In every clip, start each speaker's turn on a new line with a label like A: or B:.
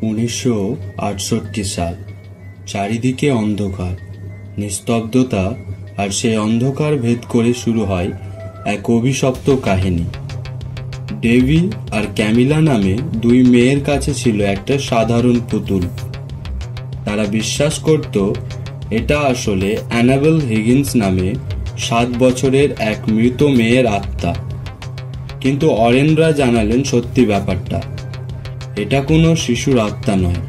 A: 1968 সাল। চারিদিকে অন্ধকার, নিস্তব্ধতা, আর সেই অন্ধকার ভেদ করে শুরু হয় এক অভিশপ্ত কাহিনী। ডেভি আর ক্যামিলা নামে দুই মেয়ের কাছে ছিল একটা সাধারণ পুতুল। তারা বিশ্বাস করত এটা আসলে অ্যানাবেল হিগিন্স নামে 7 বছরের এক মৃত মেয়ের আত্মা। কিন্তু অরেনরা জানালেন সত্যি ব্যাপারটা, এটা কোনো শিশুর আত্মা নয়,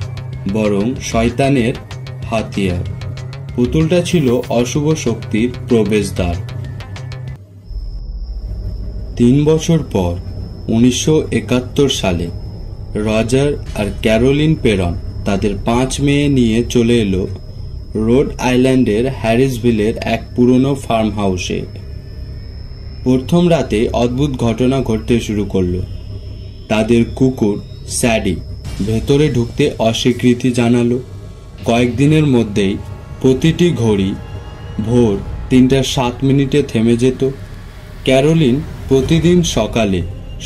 A: বরং শয়তানের হাতিয়ার। পুতুলটা ছিল অশুভ শক্তির প্রবেশদ্বার। 3 বছর পর 1971 সালে রজার আর ক্যারোলিন পেরন তাদের 5 মেয়ে নিয়ে চলে এলো রোড আইল্যান্ডের হ্যারিসভিলের এক পুরনো ফার্ম হাউসে। প্রথম রাতে অদ্ভুত ঘটনা ঘটতে শুরু করলো। তাদের কুকুর স্যাডি ভেতরে ঢুকতে অস্বীকৃতি জানালো। কয়েকদিনের মধ্যেই প্রতিটি ঘড়ি ভোর 3:07 থেমে যেত। ক্যারোলিন প্রতিদিন সকালে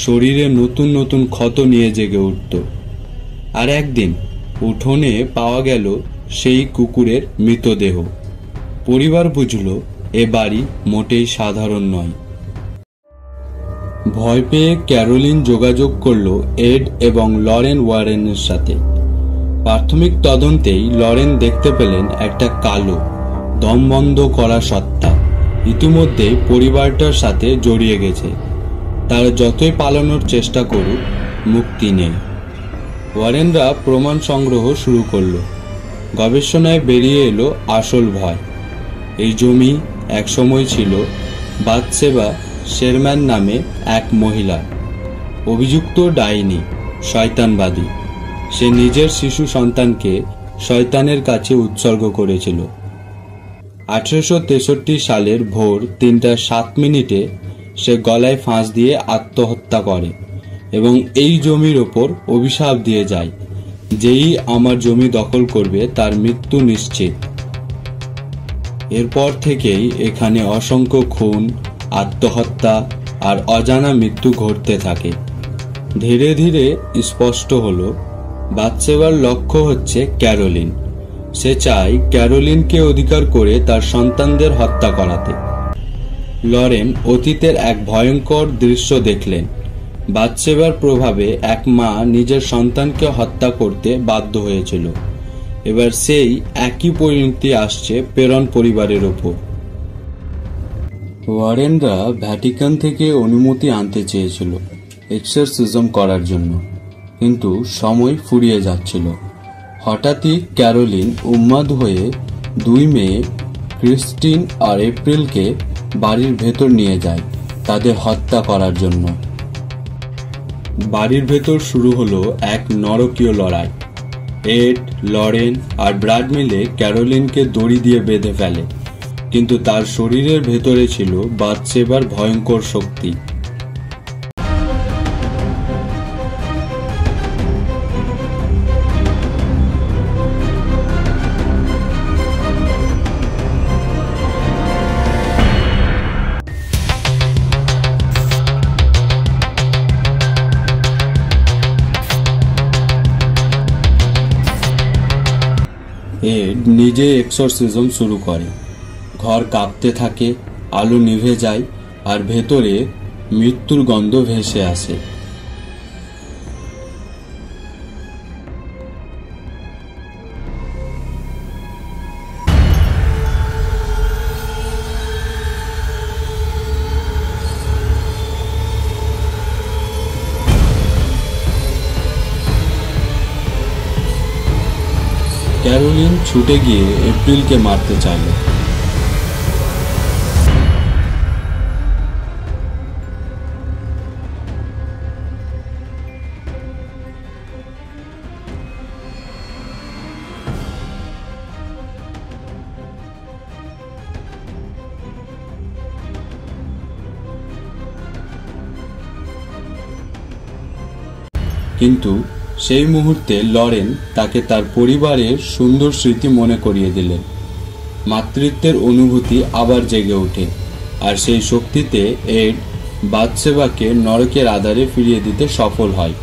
A: শরীরে নতুন নতুন ক্ষত নিয়ে জেগে উঠত। আর একদিন উঠোনে পাওয়া গেল সেই কুকুরের মৃতদেহ। পরিবার বুঝল এ বাড়ি মোটেই সাধারণ নয়। ভয় পেয়ে ক্যারোলিন যোগাযোগ করল এড এবং লরেন ওয়ারেনের সাথে। প্রাথমিক তদন্তেই লরেন দেখতে পেলেন একটা কালো, দমবন্ধ করা সত্তা ইতিমধ্যে পরিবারটার সাথে জড়িয়ে গেছে। তারা যতই পালানোর চেষ্টা করুক, মুক্তি নেই। ওয়ারেনরা প্রমাণ সংগ্রহ শুরু করলো। গবেষণায় বেরিয়ে এলো আসল ভয়। এই জমি একসময় ছিল বাথশেবা শেরম্যান নামে এক মহিলা। অভিযুক্ত ডাইনি, শয়তানবাদী। সে নিজের শিশু সন্তানকে শয়তানের কাছে উৎসর্গ করেছিল। 1863 সালের ভোর 3:07 সে গলায় ফাঁস দিয়ে আত্মহত্যা করে এবং এই জমির ওপর অভিশাপ দিয়ে যায়, যেই আমার জমি দখল করবে তার মৃত্যু নিশ্চিত। এরপর থেকেই এখানে অসংখ্য খুন, আত্মহত্যা আর অজানা মৃত্যু ঘটতে থাকে। ধীরে ধীরে স্পষ্ট হলো বাথশেবার লক্ষ্য হচ্ছে ক্যারোলিন। সে চায় ক্যারোলিনকে অধিকার করে তার সন্তানদের হত্যা করাতে। লরেন অতীতের এক ভয়ঙ্কর দৃশ্য দেখলেন। বাথশেবার প্রভাবে এক মা নিজের সন্তানকে হত্যা করতে বাধ্য হয়েছিল। এবার সেই একই পরিণতি আসছে পেরন পরিবারের ওপর। ওয়ারেনরা ভ্যাটিকান থেকে অনুমতি আনতে চেয়েছিল এক্সরসিজম করার জন্য, কিন্তু সময় ফুরিয়ে যাচ্ছিল। হঠাৎই ক্যারোলিন উন্মাদ হয়ে 2 মেয়ে ক্রিস্টিন আর এপ্রিলকে বাড়ির ভেতর নিয়ে যায় তাদের হত্যা করার জন্য। বাড়ির ভেতর শুরু হলো এক নরকীয় লড়াই। এড, লরেন আর ব্রাড মিলে ক্যারোলিনকে দড়ি দিয়ে বেঁধে ফেলে, কিন্তু তার শরীরের ভেতরে ছিল বাথশেবার ভয়ঙ্কর শক্তি। এড নিজে এক্সরসিজম শুরু করে। ঘর কাঁপতে থাকে, আলো নিভে যায় আর ভেতরে মৃত্যুর গন্ধ ভেসে আসে। ক্যারোলিন ছুটে গিয়ে এপ্রিলকে মারতে চাইল। কিন্তু সেই মুহূর্তে লরেন তাকে তার পরিবারের সুন্দর স্মৃতি মনে করিয়ে দিলেন। মাতৃত্বের অনুভূতি আবার জেগে ওঠে, আর সেই শক্তিতে এড বাথশেবাকে নরকের আধারে ফিরিয়ে দিতে সফল হয়।